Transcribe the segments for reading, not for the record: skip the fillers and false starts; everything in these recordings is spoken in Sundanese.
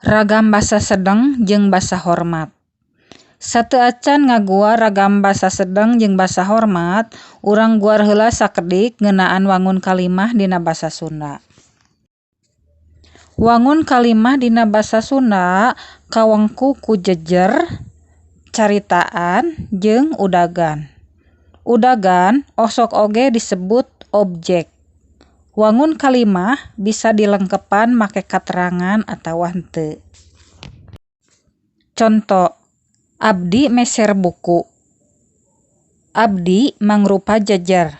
Ragam basa sedeng jeung basa hormat. Sateu acan ngaguar ragam basa sedeng jeung basa hormat, urang guar heula sakedik ngeunaan wangun kalimah dina basa Sunda. Wangun kalimah dina basa Sunda kawengku ku jejer, caritaan, jeung udagan. Udagan osok oge disebut objek. Wangun kalimah bisa dilengkepan make katerangan atawa henteu. Conto, abdi meser buku. Abdi mangrupa jejer,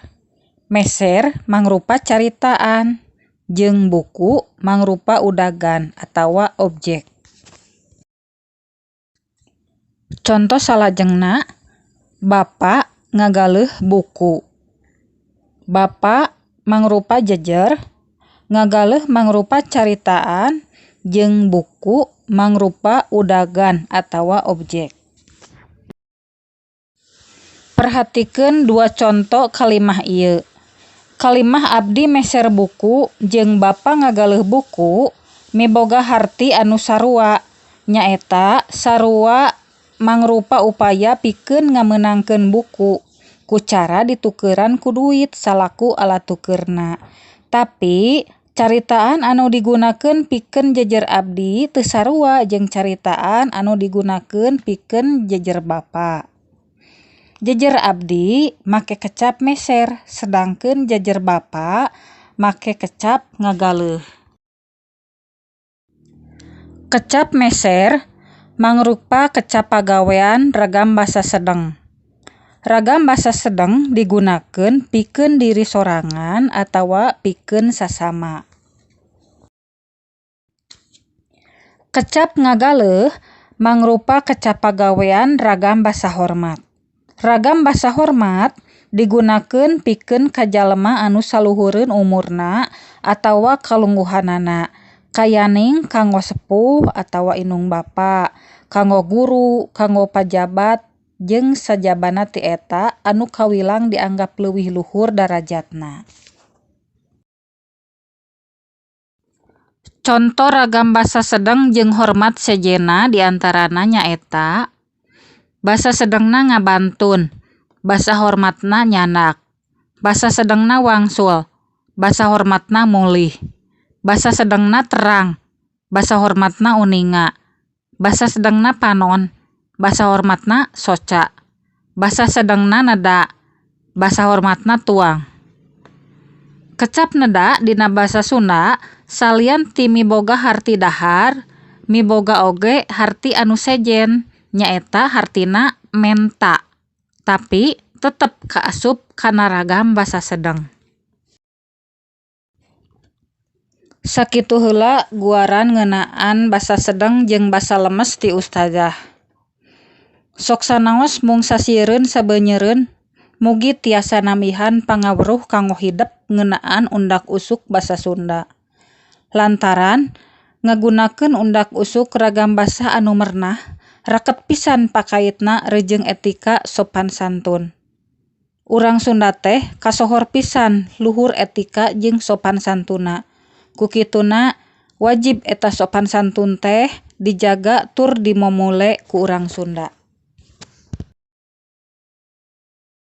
meser mangrupa caritaan, jeung buku mangrupa udagan atawa objek. Conto salajengna, Bapa ngagaleuh buku. Bapa mangrupa jejer, ngagaleuh mangrupa caritaan, jeung buku mangrupa udagan atawa objek. Perhatikeun dua conto kalimah ieu. Kalimah abdi meser buku jeung bapa ngagaleuh buku miboga harti anu sarua, nyaeta sarua mangrupa upaya pikeun ngameunangkeun buku ku cara ditukeran ku duit salaku alat tukeurna. Tapi caritaan anu digunakeun pikeun jejer abdi teu sarua jeung caritaan anu digunakeun pikeun jejer bapa. Jejer abdi make kecap meser, sedangkeun jejer bapa make kecap ngagaleuh. Kecap meser mangrupa kecap pagawean ragam basa sedeng. Ragam basa sedeng digunakeun pikeun diri sorangan atawa pikeun sasama. Kecap ngagaleuh mangrupa kecap pagawean ragam basa hormat. Ragam basa hormat digunakeun pikeun kajalema anu saluhureun umurna atawa kalungguhanana, kayaning kanggo sepuh atawa inung bapa, kanggo guru, kanggo pajabat, jeung sajabana ti eta anu kawilang dianggap leuwih luhur darajatna. Conto ragam basa sedeng jeung hormat sejenna diantarana nyaeta basa sedengna ngabantun, basa hormatna nyandak, basa sedengna wangsul, basa hormatna mulih, basa sedengna terang, basa hormatna uninga, basa sedengna panon, basa hormatna soca, basa sedengna neda, basa hormatna tuang. Kecap neda dina basa Sunda salian ti miboga harti dahar, miboga oge harti anu sejen, nyaeta hartina menta, tapi tetep kaasup kana ragam basa sedeng. Sakitu heula guaran ngeunaan basa sedeng jeung basa lemes ti Ustazah. Sok sanaos mung sasieun sabeunyeun mugi tiasa nambihan pangawruh kanggo hidep ngeunaan undak usuk basa Sunda. Lantaran ngagunakeun undak usuk ragam basa anu mernah raket pisan pakaitna reujeng etika sopan santun. Urang Sunda teh kasohor pisan luhur etika jeung sopan santuna. Ku kituna wajib eta sopan santun teh dijaga tur dimomule ku urang Sunda.